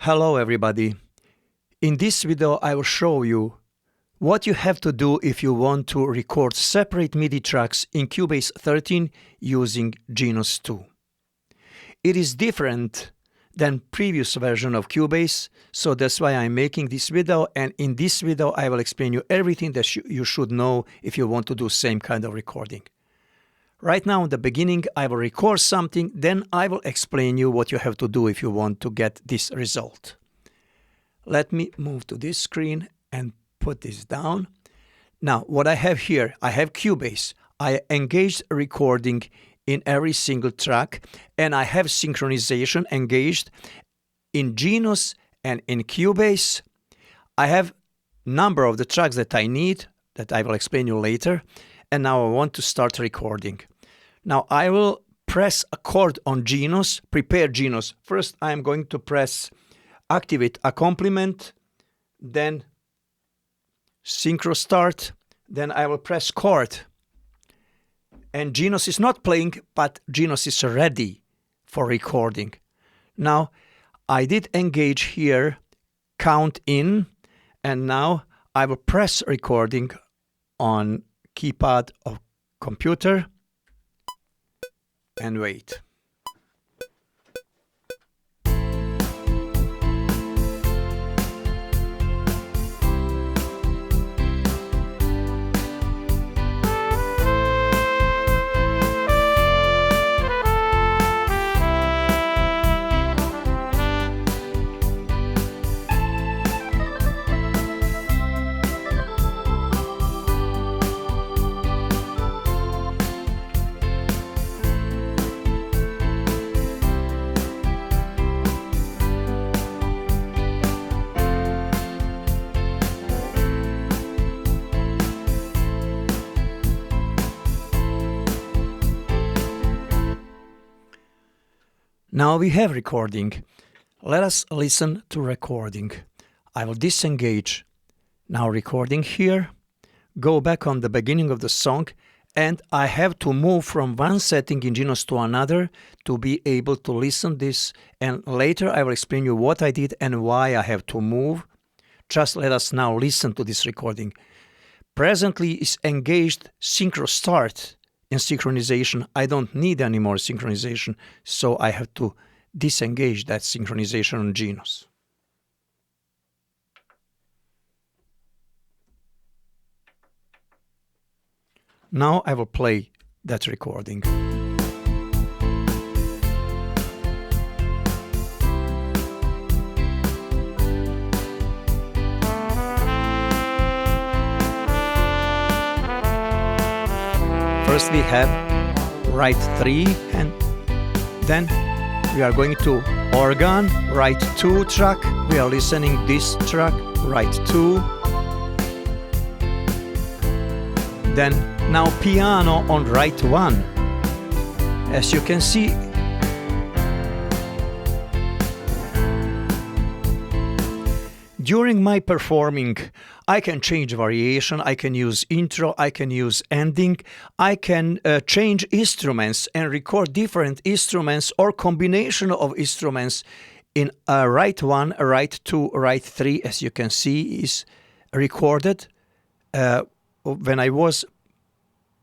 Hello everybody. In this video I will show you what you have to do if you want to record separate MIDI tracks in Cubase 13 using Genos 2. It is different than previous version of Cubase, so that's why I'm making this video, and in this video I will explain you everything that you should know if you want to do same kind of recording. Right now in the beginning I will record something, then I will explain you what you have to do if you want to get this result. Let me move to this screen and put this down. Now what I have here, I have Cubase. I engaged recording in every single track, and I have synchronization engaged in Genos and in Cubase. I have number of the tracks that I need, that I will explain you later, and now I want to start recording. Now I will press a chord on Genos, prepare Genos. First I am going to press activate accompaniment, then synchro start, then I will press chord. And Genos is not playing, but Genos is ready for recording. Now I did engage here, count in, and now I will press recording on keypad of computer and wait. Now we have recording. Let us listen to recording. I will disengage. Now recording here. Go back on the beginning of the song, and I have to move from one setting in Genos to another to be able to listen this, and later I will explain you what I did and why I have to move. Just let us now listen to this recording. Presently is engaged synchro start. In synchronization, I don't need any more synchronization, so I have to disengage that synchronization on Genos. Now I will play that recording. First we have right 3, and then we are going to organ, right 2 track. We are listening this track, right 2. Then now piano on right 1. As you can see, during my performing, I can change variation, I can use intro, I can use ending, I can change instruments and record different instruments or combination of instruments in right 1, right 2, right 3, as you can see, is recorded when I was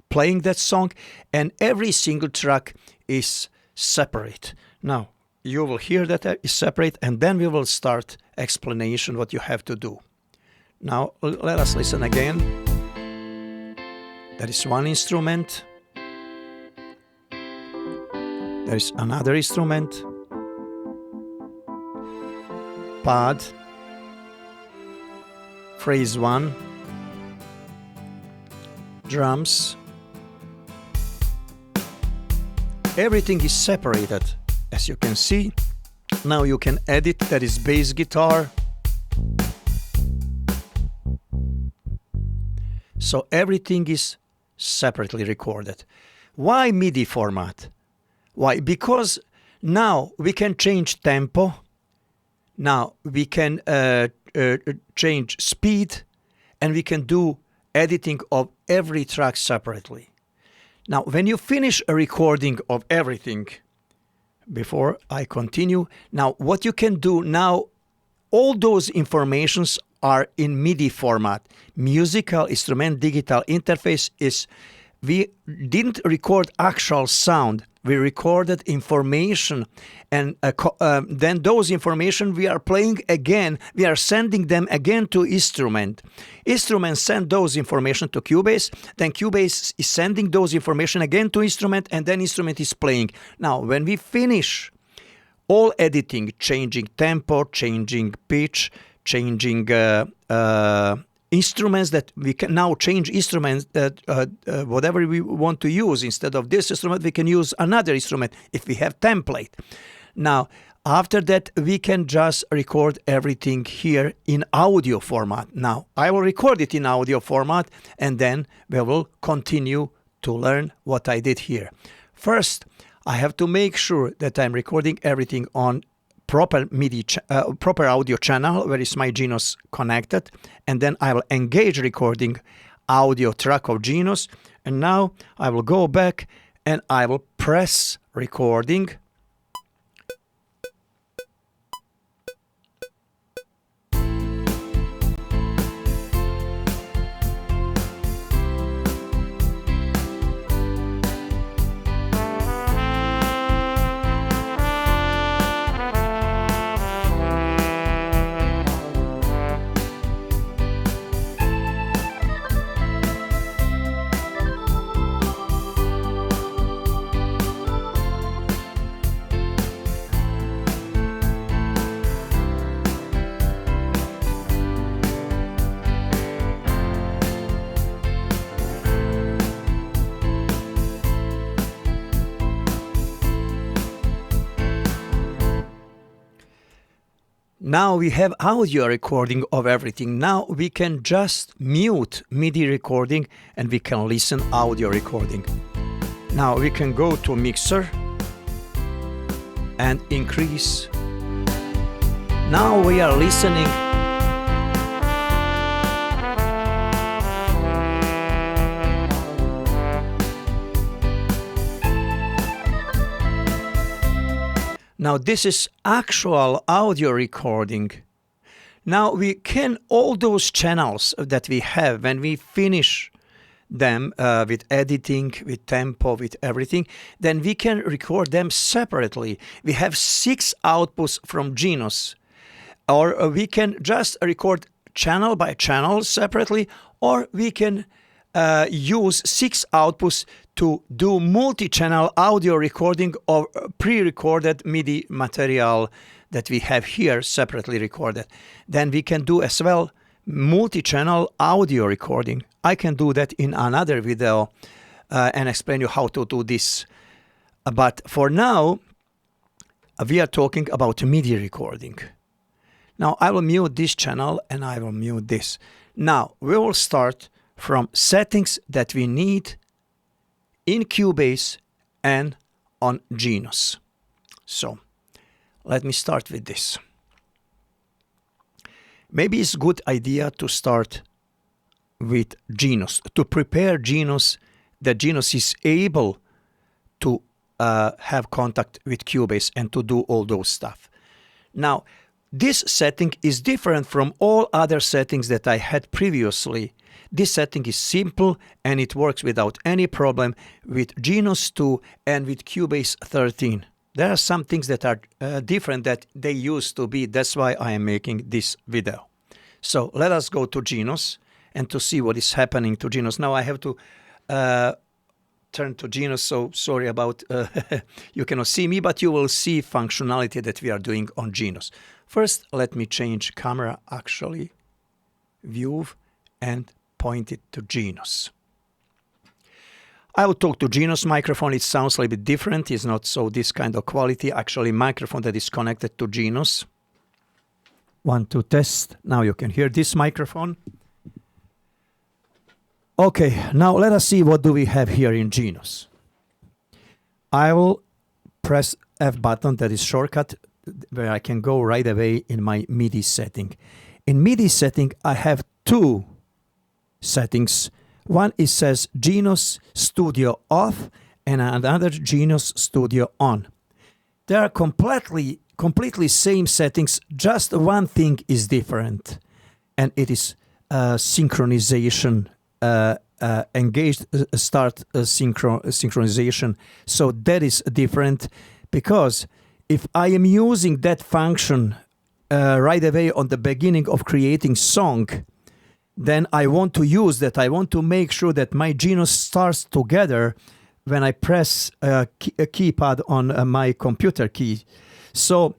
playing that song, and every single track is separate. Now, you will hear that is separate, and then we will start explanation what you have to do. Now let us listen again. There is one instrument. There is another instrument. Pad. Phrase 1. Drums. Everything is separated, as you can see. Now you can edit, that is bass guitar. So everything is separately recorded. Why MIDI format? Why? Because now we can change tempo. Now we can change speed, and we can do editing of every track separately. Now, when you finish a recording of everything, before I continue, now what you can do now, all those informations are in MIDI format. Musical instrument digital interface is, we didn't record actual sound, we recorded information, and then those information we are playing again, we are sending them again to instrument. Instrument send those information to Cubase, then Cubase is sending those information again to instrument, and then instrument is playing. Now, when we finish all editing, changing tempo, changing pitch, changing instruments, that we can now change instruments that whatever we want to use. Instead of this instrument, we can use another instrument if we have template. Now, after that, we can just record everything here in audio format. Now, I will record it in audio format, and then we will continue to learn what I did here. First, I have to make sure that I'm recording everything on proper MIDI, proper audio channel where is my Genos connected, and then I will engage recording audio track of Genos, and now I will go back and I will press recording. Now we have audio recording of everything. Now we can just mute MIDI recording and we can listen audio recording. Now we can go to mixer and increase. Now we are listening. Now this is actual audio recording. Now we can, all those channels that we have, when we finish them with editing, with tempo, with everything, then we can record them separately. We have 6 outputs from Genos, or we can just record channel by channel separately, or we can use 6 outputs to do multi-channel audio recording of pre-recorded MIDI material that we have here separately recorded. Then we can do as well multi-channel audio recording. I can do that in another video and explain you how to do this. But for now, we are talking about MIDI recording. Now I will mute this channel and I will mute this. Now we will start from settings that we need in Cubase and on Genos. So let me start with this. Maybe it's a good idea to start with Genos, to prepare Genos, that Genos is able to have contact with Cubase and to do all those stuff. Now, this setting is different from all other settings that I had previously. This setting is simple and it works without any problem with Genos 2 and with Cubase 13. There are some things that are different that they used to be. That's why I am making this video. So let us go to Genos and to see what is happening to Genos. Now I have to turn to Genos, so sorry about you cannot see me, but you will see functionality that we are doing on Genos. First, let me change camera, actually, view, and point it to Genos. I will talk to Genos microphone. It sounds a little bit different. It's not so this kind of quality. Actually, microphone that is connected to Genos. 1, 2, test. Now you can hear this microphone. Okay, now let us see what do we have here in Genos. I will press F button, that is shortcut, where I can go right away in my MIDI setting. In MIDI setting, I have 2 settings. One is says Genos Studio off and another Genos Studio on. They are completely completely same settings, just one thing is different, and it is synchronization, engaged start synchronization. So that is different, because if I am using that function right away on the beginning of creating song, then I want to use that. I want to make sure that my Genos starts together when I press a keypad on my computer key. So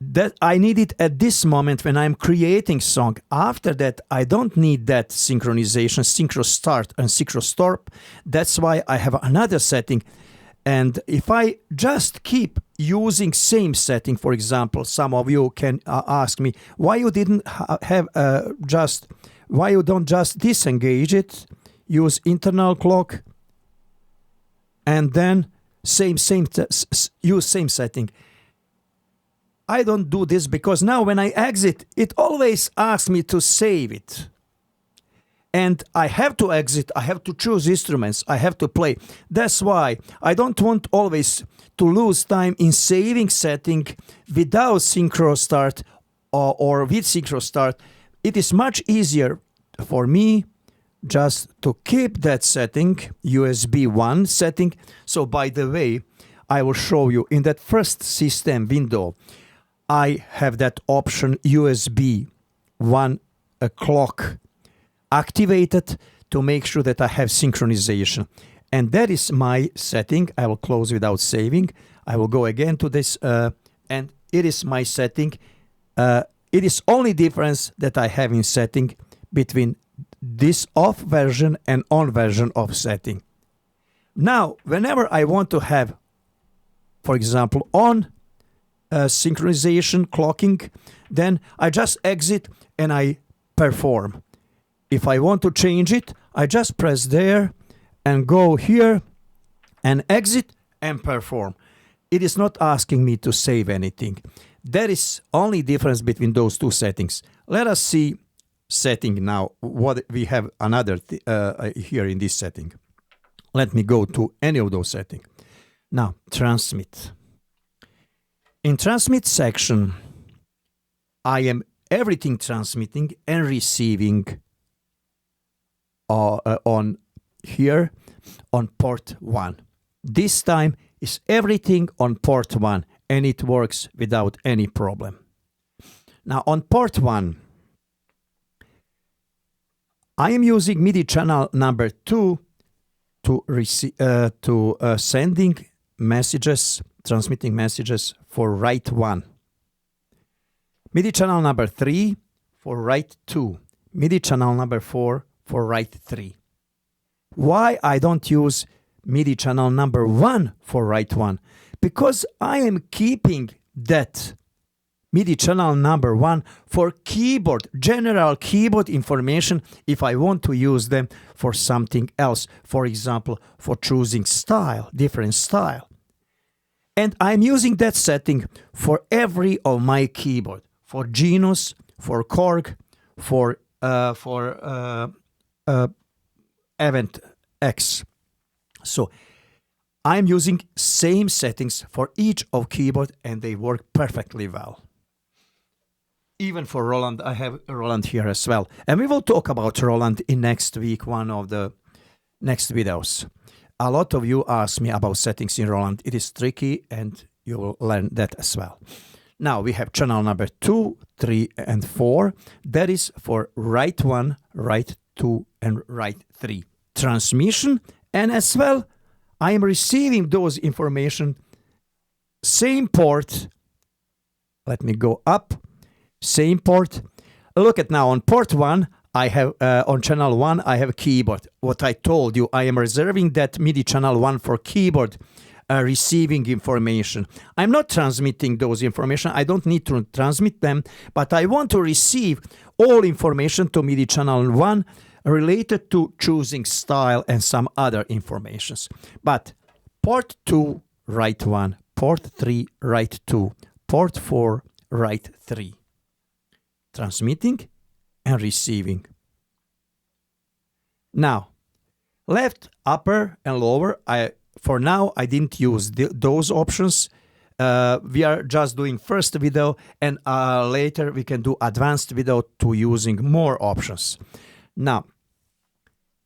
that I need it at this moment when I'm creating song. After that, I don't need that synchronization, synchro start and synchro stop. That's why I have another setting. And if I just keep using same setting, for example, some of you can ask me why you didn't have why you don't just disengage it, use internal clock, and then use same setting. I don't do this because now when I exit, it always asks me to save it. And I have to exit, I have to choose instruments, I have to play. That's why I don't want always to lose time in saving setting without synchro start or with synchro start. It is much easier for me just to keep that setting, USB 1 setting. So by the way, I will show you in that first system window, I have that option USB 1 clock activated to make sure that I have synchronization. And that is my setting. I will close without saving. I will go again to this and it is my setting. It is only difference that I have in setting between this off version and on version of setting. Now, whenever I want to have, for example, on synchronization clocking, then I just exit and I perform. If I want to change it, I just press there and go here and exit and perform. It is not asking me to save anything. That is only difference between those two settings. Let us see setting now, what we have another here in this setting. Let me go to any of those settings. Now, transmit. In transmit section, I am everything transmitting and receiving on here on port 1. This time is everything on port 1 and it works without any problem. Now on port 1, I am using MIDI channel number 2 to sending messages, transmitting messages for write 1. MIDI channel number 3 for write 2. MIDI channel number 4 for write 3. Why I don't use MIDI channel number 1 for write 1? Because I am keeping that MIDI channel number 1 for keyboard, general keyboard information if I want to use them for something else. For example, for choosing style, different style. And I'm using that setting for every of my keyboard, for Genos, for Korg, for Event X. So I'm using same settings for each of keyboard and they work perfectly well. Even for Roland, I have Roland here as well. And we will talk about Roland in next week, one of the next videos. A lot of you ask me about settings in Roland. It is tricky and you will learn that as well. Now we have channel number 2, 3 and 4. That is for write 1, write 2 and write 3. Transmission, and as well I am receiving those information. Same port. Let me go up. Same port. Look at now on port 1. I have on channel 1 I have keyboard. What I told you, I am reserving that MIDI channel 1 for keyboard receiving information. I'm not transmitting those information. I don't need to transmit them, but I want to receive all information to MIDI channel 1 related to choosing style and some other informations. But port 2, write 1, port 3, write 2, port 4, write 3. Transmitting and receiving. Now, left, upper and lower, for now I didn't use those options. We are just doing first video, and later we can do advanced video to using more options. Now,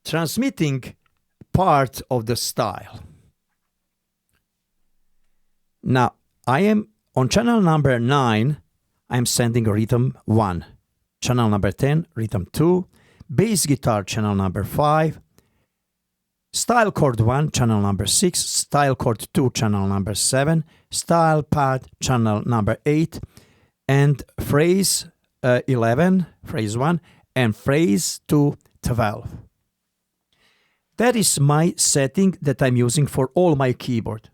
transmitting part of the style. Now, I am on channel number 9, I'm sending rhythm 1. Channel number 10, rhythm 2. Bass guitar, channel number 5. Style chord 1, channel number 6. Style chord 2, channel number 7. Style pad, channel number 8. And phrase 11, phrase 1. And phrase 2, 12. That is my setting that I'm using for all my keyboard.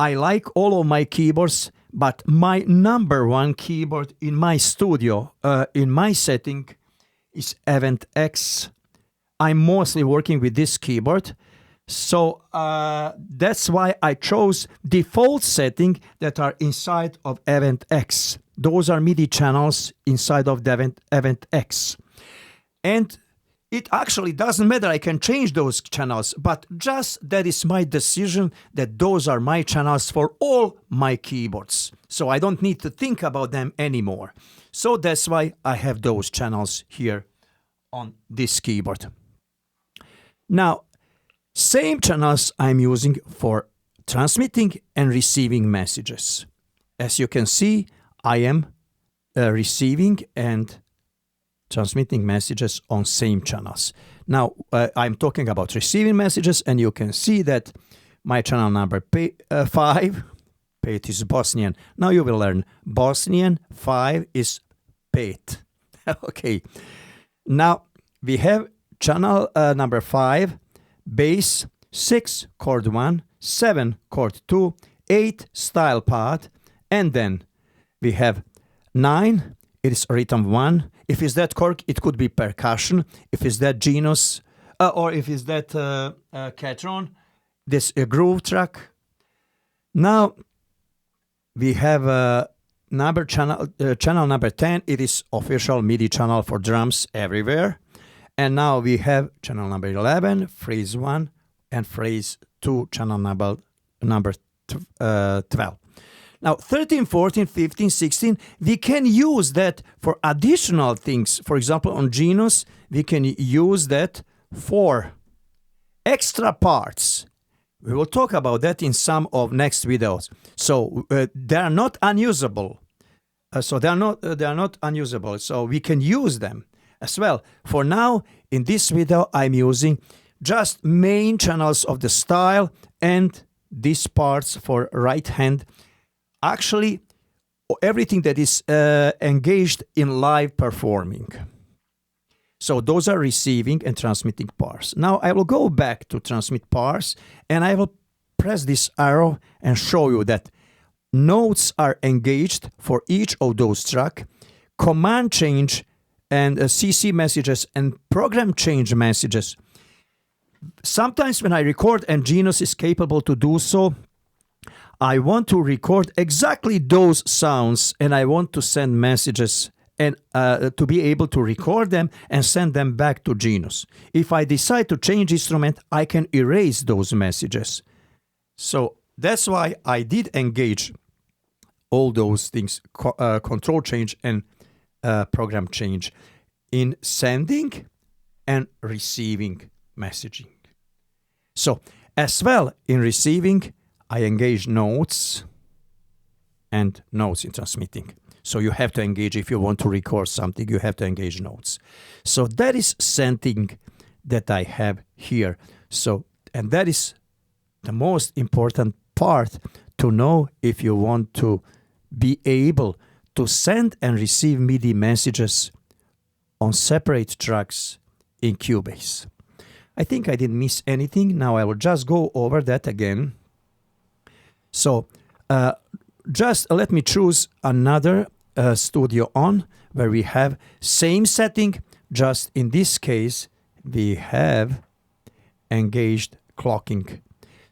I like all of my keyboards, but my number one keyboard in my studio, in my setting, is Event X. I'm mostly working with this keyboard, so that's why I chose default setting that are inside of Event X. Those are MIDI channels inside of the Event X. And it actually doesn't matter, I can change those channels, but just that is my decision that those are my channels for all my keyboards. So I don't need to think about them anymore. So that's why I have those channels here on this keyboard. Now, same channels I'm using for transmitting and receiving messages. As you can see, I am receiving and transmitting messages on same channels. Now, I'm talking about receiving messages, and you can see that my channel number 5, Pet is Bosnian. Now you will learn Bosnian, 5 is Pet. Okay. Now, we have channel number 5, bass, 6, chord 1, 7, chord 2, 8, style pad, and then we have 9, it is rhythm 1. If it's that chord, it could be percussion. If it's that Genos, or if it's that Catron, this a groove track. Now we have channel number 10. It is official MIDI channel for drums everywhere. And now we have channel number 11, phrase 1, and phrase 2, channel number 12. Now, 13, 14, 15, 16, we can use that for additional things. For example, on Genos, we can use that for extra parts. We will talk about that in some of next videos. So they are not unusable. They are not unusable. So we can use them as well. For now, in this video, I'm using just main channels of the style and these parts for right hand. Actually, everything that is engaged in live performing. So those are receiving and transmitting parts. Now I will go back to transmit parts, and I will press this arrow and show you that notes are engaged for each of those tracks. Command change and CC messages and program change messages. Sometimes when I record, and Genos is capable to do so, I want to record exactly those sounds, and I want to send messages and to be able to record them and send them back to Genos. If I decide to change instrument, I can erase those messages. So that's why I did engage all those things, control change and program change, in sending and receiving messaging. So as well in receiving, I engage notes and notes in transmitting. So you have to engage, if you want to record something, you have to engage notes. So that is something that I have here. So, and that is the most important part to know if you want to be able to send and receive MIDI messages on separate tracks in Cubase. I think I didn't miss anything. Now I will just go over that again. So just let me choose another studio on where we have same setting, just in this case we have engaged clocking.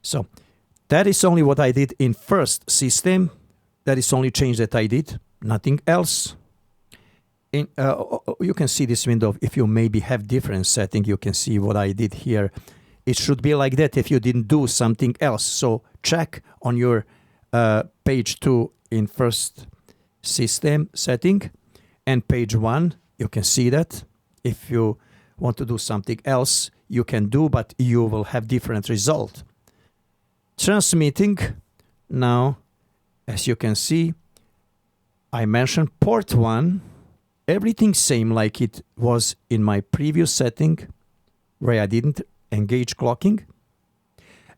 So that is only what I did in first system. That is only change that I did, nothing else. You can see this window. If you maybe have different setting, you can see what I did here it should be like that if you didn't do something else. So check on your page 2 in first system setting, and page 1, you can see that. If you want to do something else, you can do, but you will have different result. Transmitting, now, as you can see, I mentioned port 1, everything same like it was in my previous setting, where I didn't engage clocking.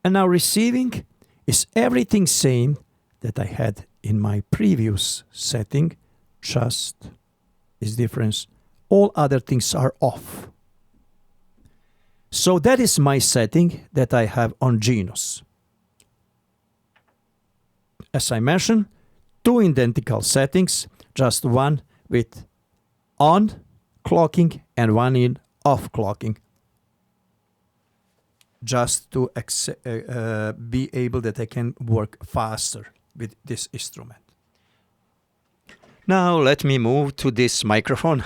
And now receiving is everything same that I had in my previous setting, just this difference. All other things are off. So that is my setting that I have on Genos. As I mentioned, 2 identical settings, just one with on clocking and one in off clocking, just to be able that I can work faster with this instrument. Now let me move to this microphone.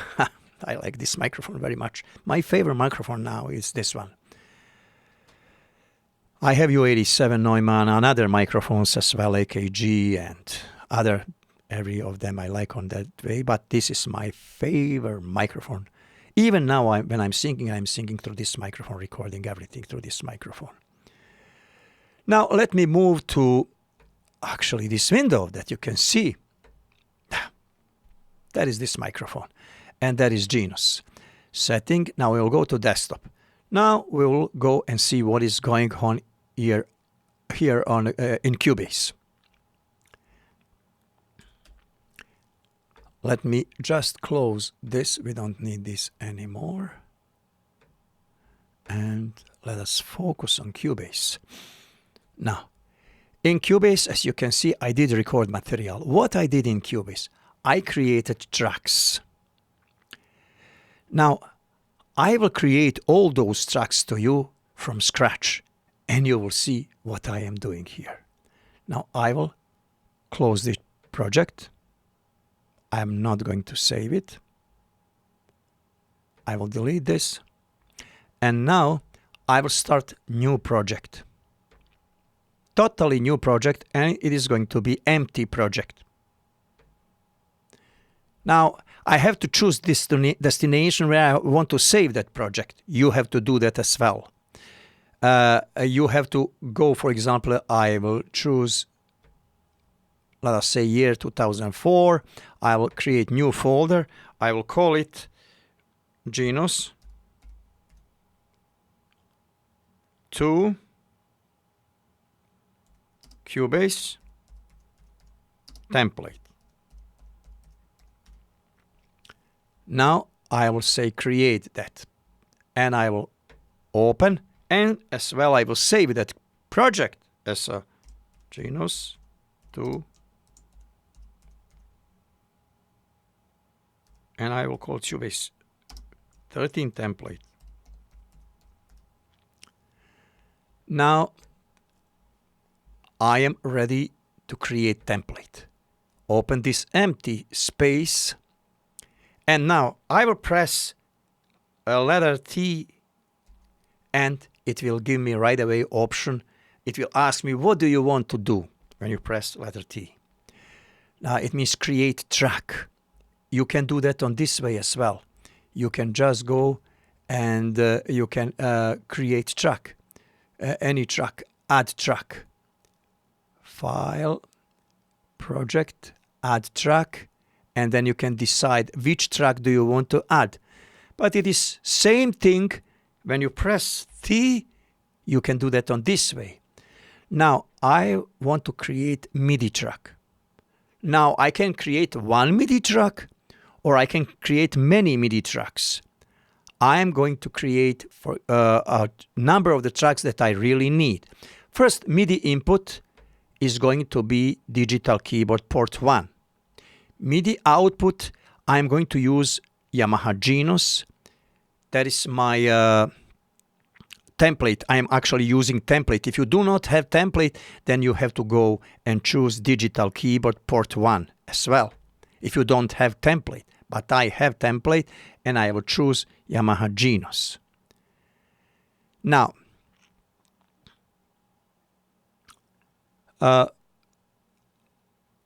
I like this microphone very much. My favorite microphone now is this one. I have U87 Neumann and other microphones as well, AKG and other, every of them I like on that way, but this is my favorite microphone. Even now when I'm singing through this microphone, recording everything through this microphone. Now let me move to actually this window that you can see. That is this microphone, and that is Genos. Setting, now we will go to desktop. Now we will go and see what is going on here on in Cubase. Let me just close this. We don't need this anymore. And let us focus on Cubase. Now, in Cubase, as you can see, I did record material. What I did in Cubase, I created tracks. Now, I will create all those tracks to you from scratch, and you will see what I am doing here. Now, I will close this project. I am not going to save it. I will delete this. And now I will start new project. Totally new project, and it is going to be empty project. Now I have to choose this destination where I want to save that project. You have to do that as well. You have to go, for example, I will choose, let us say, year 2004. I will create new folder. I will call it Genos 2 Cubase template. Now I will say create that, and I will open, and as well I will save that project as a Genos 2, and I will call Cubase 13 template. Now I am ready to create template. Open this empty space, and now I will press a letter T, and it will give me right away option. It will ask me, what do you want to do when you press letter T? Now it means create track. You can do that on this way as well. You can just go and you can create track. Any track, add track. File, project, add track, and then you can decide which track do you want to add. But it is same thing when you press T, you can do that on this way. Now I want to create MIDI track. Now I can create one MIDI track, or I can create many MIDI tracks. I am going to create for a number of the tracks that I really need. First, MIDI input is going to be digital keyboard port 1. MIDI output, I'm going to use Yamaha Genos. That is my template. I am actually using template. If you do not have template, then you have to go and choose digital keyboard port 1 as well, if you don't have template. But I have template, and I will choose Yamaha Genos. Now,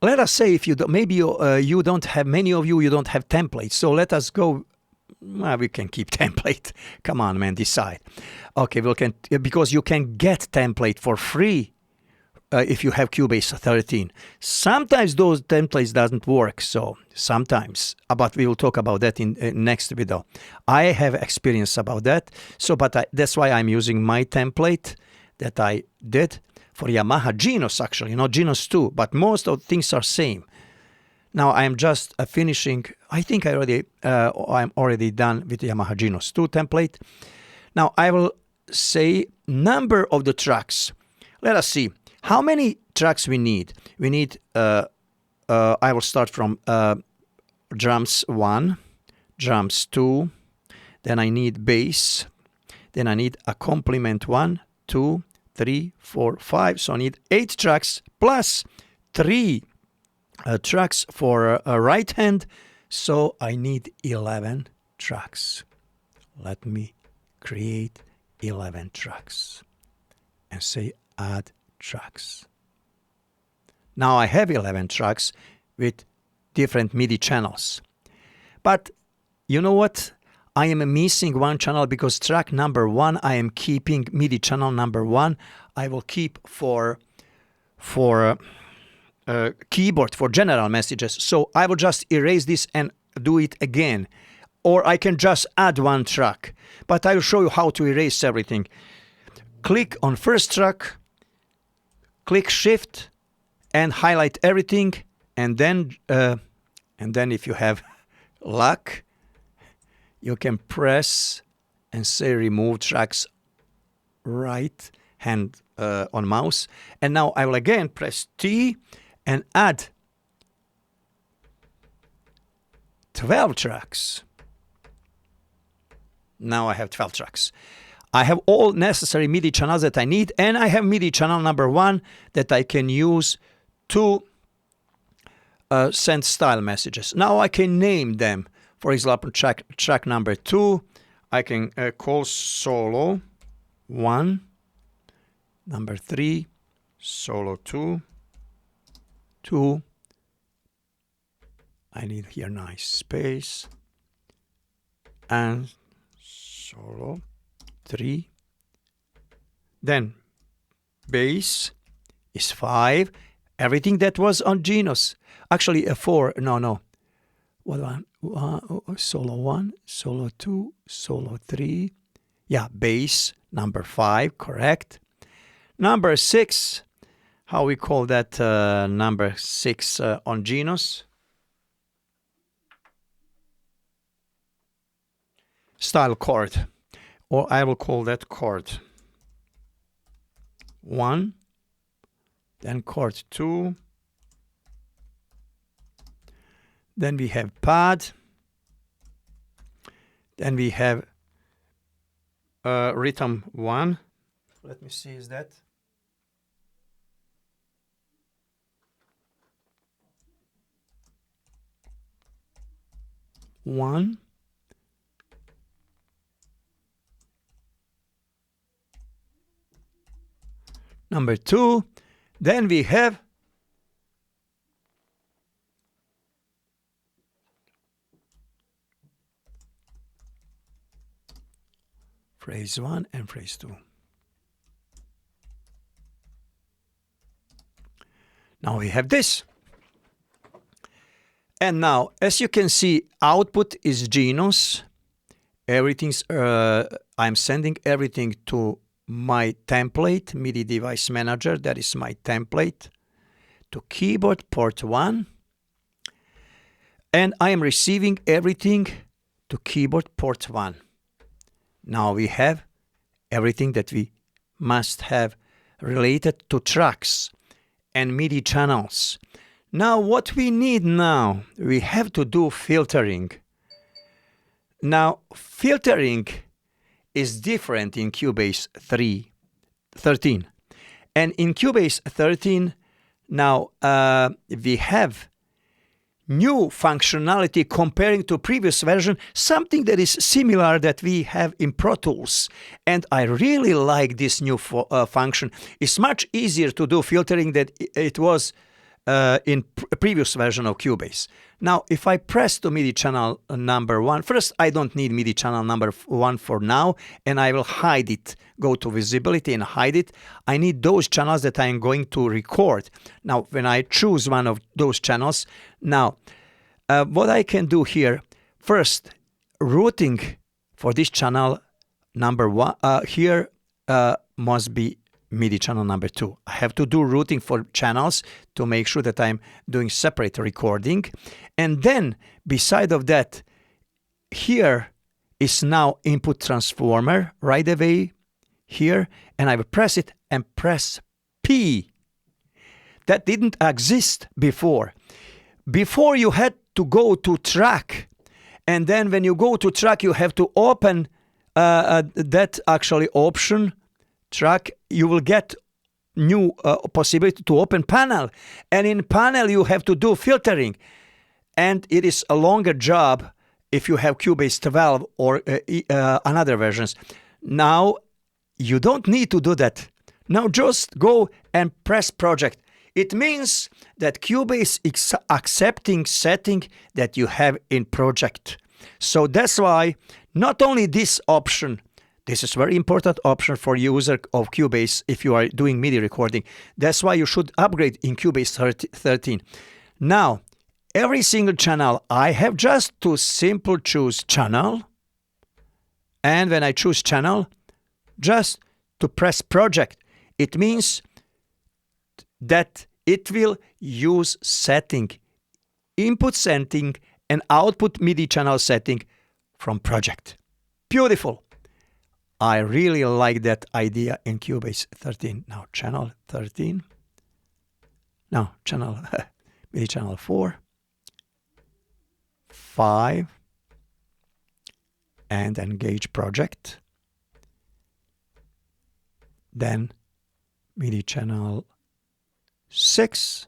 Let us say if you do, maybe you don't have, many of you don't have templates. So let us go. Well, we can keep template. Come on, man, decide. Okay, we can, because you can get template for free if you have Cubase 13. Sometimes those templates doesn't work, so sometimes, but we will talk about that in next video. I have experience about that, so that's why I'm using my template that I did for Yamaha Genos, actually, not Genos 2, but most of the things are same. Now I am just finishing. I think I'm already done with the Yamaha Genos 2 template. Now I will say number of the tracks. Let us see how many tracks we need. We need. I will start from drums 1, drums 2. Then I need bass. Then I need accompaniment 1, 2, 3, 4, 5. So I need 8 tracks plus 3 tracks for right hand. So I need 11 tracks. Let me create 11 tracks and say add tracks. Now I have 11 tracks with different MIDI channels. But you know what? I am missing one channel because track number 1 I am keeping MIDI channel number 1. I will keep for keyboard, for general messages. So I will just erase this and do it again. Or I can just add one track. But I will show you how to erase everything. Click on first track, click Shift and highlight everything. And then if you have luck, you can press and say remove tracks right hand on mouse. And now I will again press T and add 12 tracks. Now I have 12 tracks. I have all necessary MIDI channels that I need, and I have MIDI channel number 1 that I can use to send style messages. Now I can name them. For example, track number 2, I can call solo 1, number 3, solo 2, 2. I need here nice space, and solo 3. Then bass is 5. Everything that was on Genos. Actually, a 4. No. One, solo 1, solo 2, solo 3. Yeah, bass number 5, correct. Number 6, how we call that number 6 on Genos? Style chord, or I will call that chord 1, then chord 2. Then we have pad. Then we have rhythm 1. Let me see, is that? One. Number 2. Then we have phrase 1 and phrase 2. Now we have this. And now, as you can see, output is Genos. Everything's, I'm sending everything to my template, MIDI Device Manager, that is my template, to keyboard port 1. And I am receiving everything to keyboard port 1. Now we have everything that we must have related to tracks and MIDI channels. Now what we need now, we have to do filtering. Now filtering is different in Cubase 13. And in Cubase 13, now we have new functionality comparing to previous version, something that is similar that we have in Pro Tools. And I really like this new function. It's much easier to do filtering than it was in previous version of Cubase. Now, if I press to MIDI channel number 1, first I don't need MIDI channel number 1 for now, and I will hide it. Go to visibility and hide it. I need those channels that I'm going to record. Now, when I choose one of those channels, now, what I can do here, first, routing for this channel number 1, here must be MIDI channel number 2. I have to do routing for channels to make sure that I'm doing separate recording. And then, beside of that, here is now input transformer right away here, and I will press it and press P. That didn't exist before. Before you had to go to track, and then when you go to track, you have to open that actually option, track, you will get new possibility to open panel, and in panel you have to do filtering, and it is a longer job if you have Cubase 12 or another versions. Now you don't need to do that. Now just go and press project. It means that Cubase is accepting setting that you have in project. So that's why not only this option, this is very important option for user of Cubase if you are doing MIDI recording. That's why you should upgrade in Cubase 13. Now, every single channel, I have just to simple choose channel. And when I choose channel, just to press project. It means that it will use setting, input setting and output MIDI channel setting from project. Beautiful. I really like that idea in Cubase 13. Now channel 13. Now channel MIDI channel 4, 5, and engage project. Then MIDI channel 6,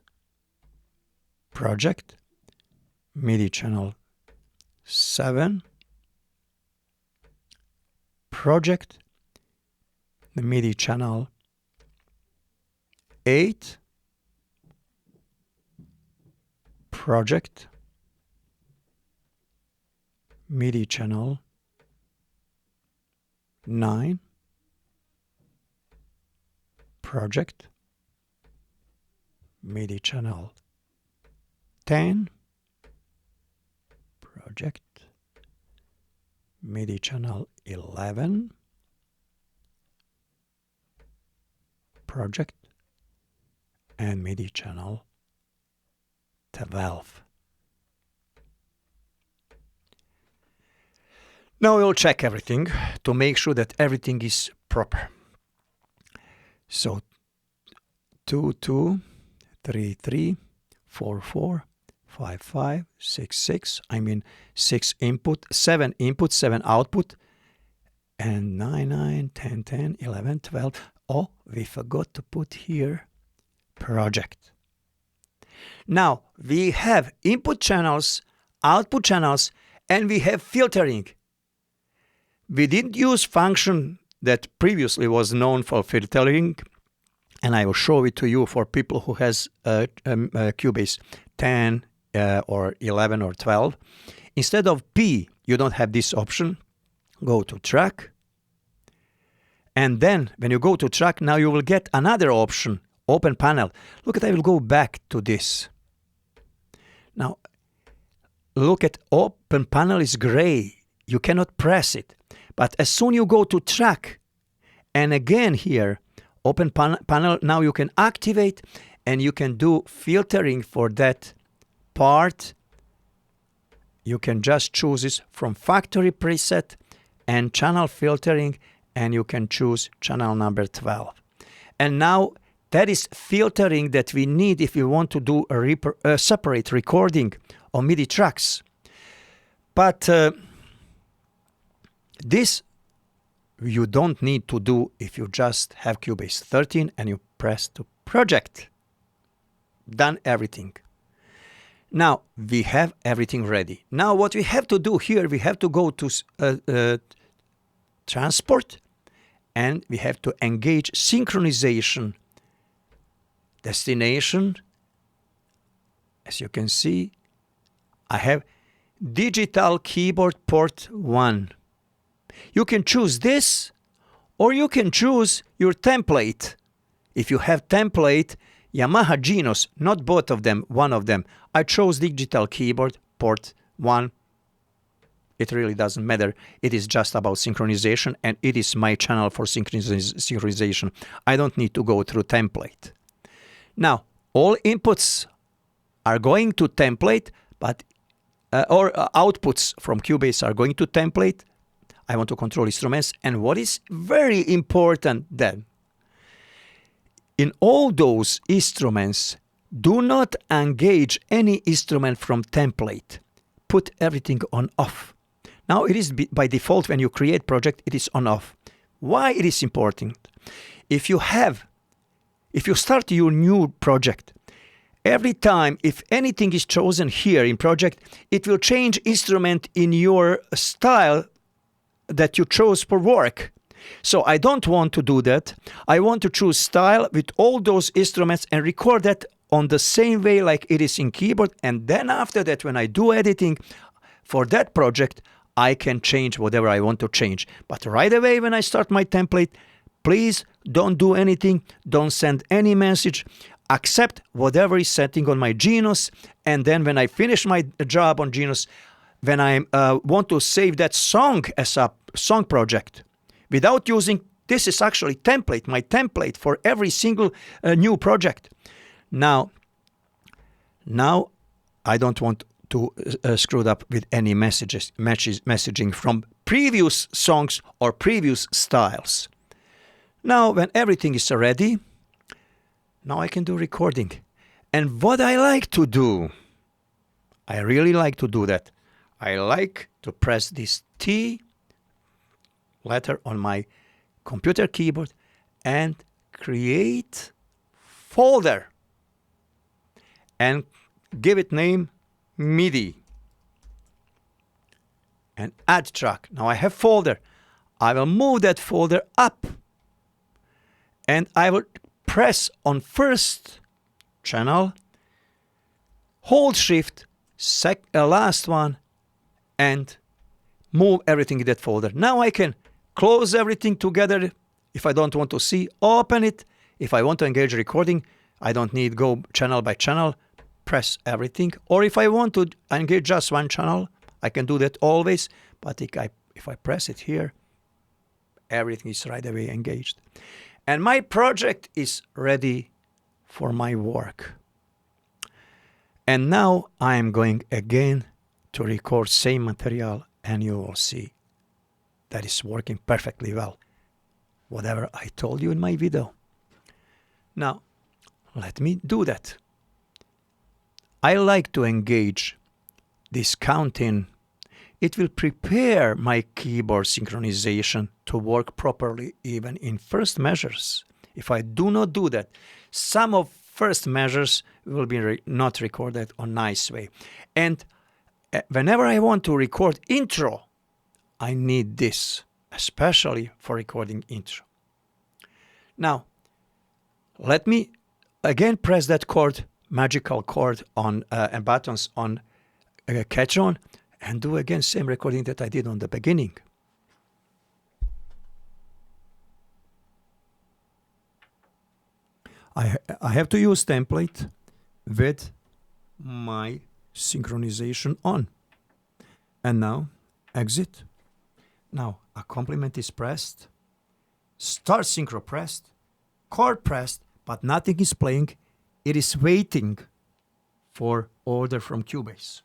project, MIDI channel 7, project, the MIDI channel 8, project, MIDI channel 9, project, MIDI channel 10, project, MIDI channel 11, project, and MIDI channel 12. Now we'll check everything to make sure that everything is proper. So 2, 2, 3, 3, 4, 4, 5, 5, 6, 6. I mean 6 input, 7 input, 7 output, and 9, 9, 10, 10, 11, 12. Oh, we forgot to put here project. Now we have input channels, output channels, and we have filtering. We didn't use function that previously was known for filtering, and I will show it to you for people who has Cubase 10 or 11 or 12. Instead of P, you don't have this option. Go to track. And then when you go to track, now you will get another option, open panel. Look at, I will go back to this. Now, look at open panel is gray. You cannot press it. But as soon you go to track, and again here, open panel, now you can activate and you can do filtering for that part. You can just choose this from factory preset and channel filtering, and you can choose channel number 12. And now that is filtering that we need if we want to do a separate recording of MIDI tracks. But this you don't need to do if you just have Cubase 13 and you press to project. Done everything. Now we have everything ready. Now what we have to do here, we have to go to transport, and we have to engage synchronization. Destination, as you can see, I have digital keyboard port 1. You can choose this, or you can choose your template. If you have template, Yamaha Genos, not both of them, one of them. I chose digital keyboard port 1. It really doesn't matter. It is just about synchronization, and it is my channel for synchronization. I don't need to go through template. Now, all inputs are going to template, but outputs from Cubase are going to template. I want to control instruments. And what is very important then, in all those instruments, do not engage any instrument from template. Put everything on off. Now it is by default when you create project, it is on off. Why it is important? If you start your new project, every time if anything is chosen here in project, it will change instrument in your style that you chose for work. So I don't want to do that. I want to choose style with all those instruments and record that on the same way like it is in keyboard. And then after that, when I do editing for that project, I can change whatever I want to change. But right away when I start my template, please don't do anything. Don't send any message. Accept whatever is setting on my Genos. And then when I finish my job on Genos, when I want to save that song as a song project, without using, this is actually template, my template for every single new project. Now I don't want to screw it up with any messaging from previous songs or previous styles. Now when everything is ready, now I can do recording. And what I like to do, I really like to do that. I like to press this T letter on my computer keyboard and create folder and give it name MIDI and add track. Now I have folder. I will move that folder up and I will press on first channel, hold shift, last one, and move everything in that folder. Now I can close everything together. If I don't want to see, open it. If I want to engage recording, I don't need go channel by channel, press everything. Or if I want to engage just one channel, I can do that always. But if I press it here, everything is right away engaged. And my project is ready for my work. And now I am going again to record same material, and you will see that is working perfectly well. Whatever I told you in my video. Now, let me do that. I like to engage this counting. It will prepare my keyboard synchronization to work properly even in first measures. If I do not do that, some of first measures will be not recorded on nice way. And whenever I want to record intro, I need this, especially for recording intro. Now, let me again press that chord, magical chord on and buttons on catch on, and do again same recording that I did on the beginning. I have to use template with my synchronization on. And now exit. Now a complement is pressed, start synchro pressed, chord pressed, but nothing is playing. It is waiting for order from Cubase.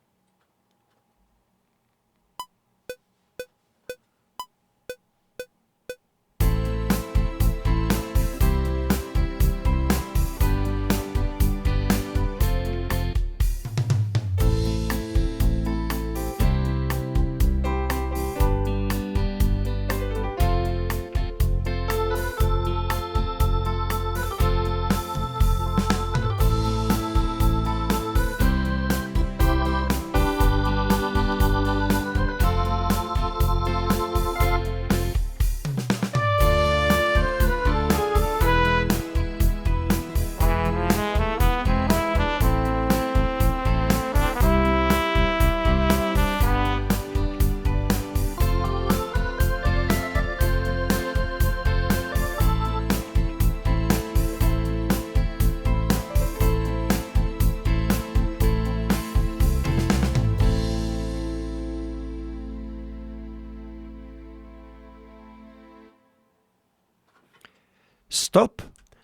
Stop.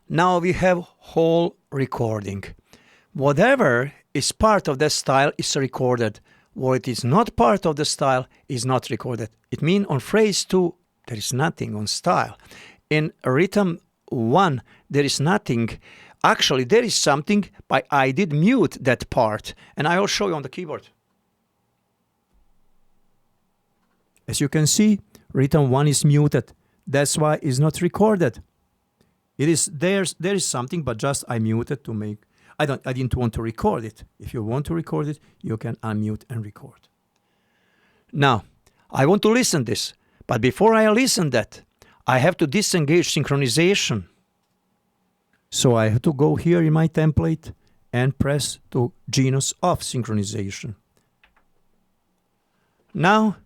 Now we have whole recording. Whatever is part of the style is recorded. What is not part of the style is not recorded. It means on phrase 2, there is nothing on style. In rhythm 1, there is nothing. Actually, there is something, but I did mute that part. And I will show you on the keyboard. As you can see, rhythm 1 is muted. That's why it's not recorded. It is there is something, but just I muted to make. I didn't want to record it. If you want to record it, you can unmute and record. Now, I want to listen this, but before I listen that, I have to disengage synchronization. So I have to go here in my template and press to Genos off synchronization. Now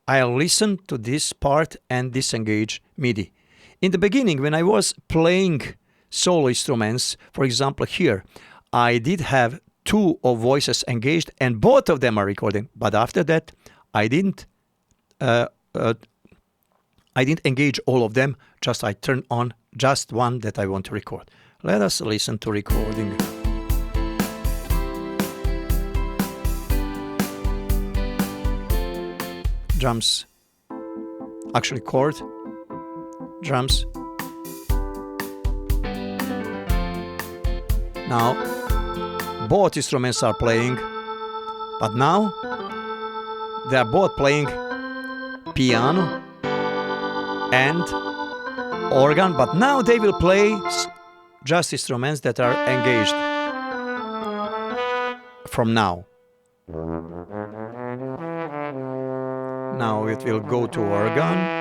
I'll listen to this part and disengage MIDI. In the beginning, when I was playing solo instruments, for example here, I did have 2 of voices engaged and both of them are recording. But after that, I didn't engage all of them. Just I turn on just one that I want to record. Let us listen to recording. Drums, actually chord, drums. Now, both instruments are playing, but now they are both playing piano and organ, but now they will play just instruments that are engaged from now. Now it will go to organ.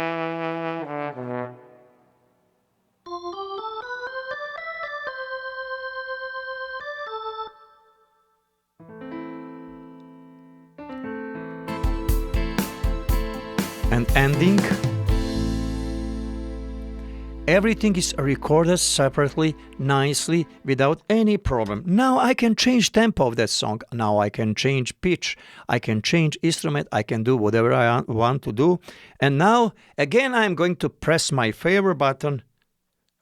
And ending. Everything is recorded separately, nicely, without any problem. Now I can change tempo of that song. Now I can change pitch. I can change instrument. I can do whatever I want to do. And now, again, I'm going to press my favorite button,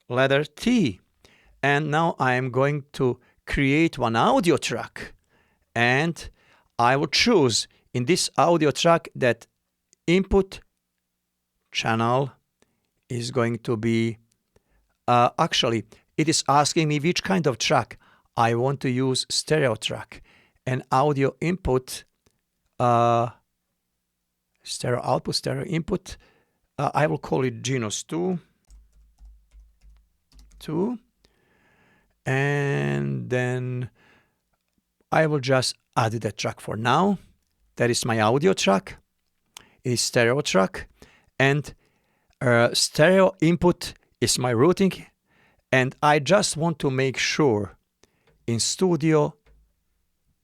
letter T. And now I am going to create one audio track. And I will choose in this audio track that input channel is going to be, actually, it is asking me which kind of track. I want to use stereo track. And audio input, stereo output, stereo input, I will call it Genos 2. And then I will just add that track for now. That is my audio track. It is stereo track. And stereo input is my routing, and I just want to make sure in studio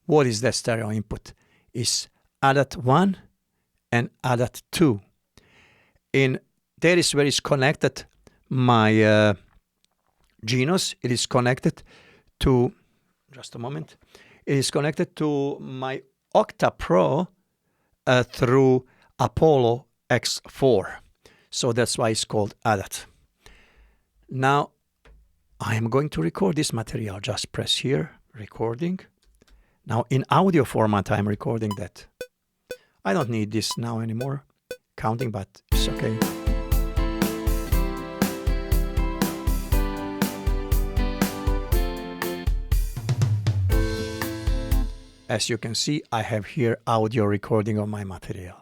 what is that stereo input is ADAT 1 and ADAT 2. In there is where is connected my Genos. It is connected to, just a moment, it is connected to my Octa Pro through Apollo X4. So that's why it's called ADAT. Now I am going to record this material. Just press here, recording. Now in audio format I'm recording that. I don't need this now anymore, counting, but it's okay. As you can see, I have here audio recording of my material.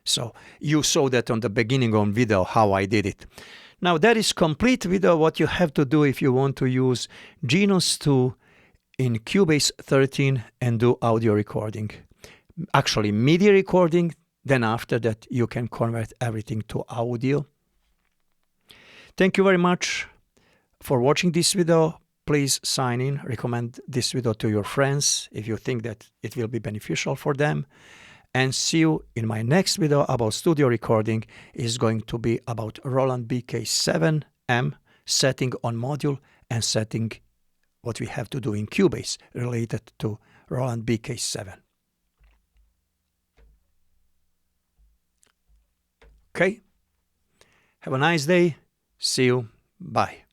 So you saw that on the beginning on video how I did it. Now that is complete video what you have to do if you want to use Genos 2 in Cubase 13 and do audio recording. Actually MIDI recording, then after that you can convert everything to audio. Thank you very much for watching this video. Please sign in, recommend this video to your friends if you think that it will be beneficial for them. And see you in my next video about studio recording. Is going to be about Roland BK7M, setting on module and setting what we have to do in Cubase related to Roland BK7. Okay, have a nice day. See you. Bye.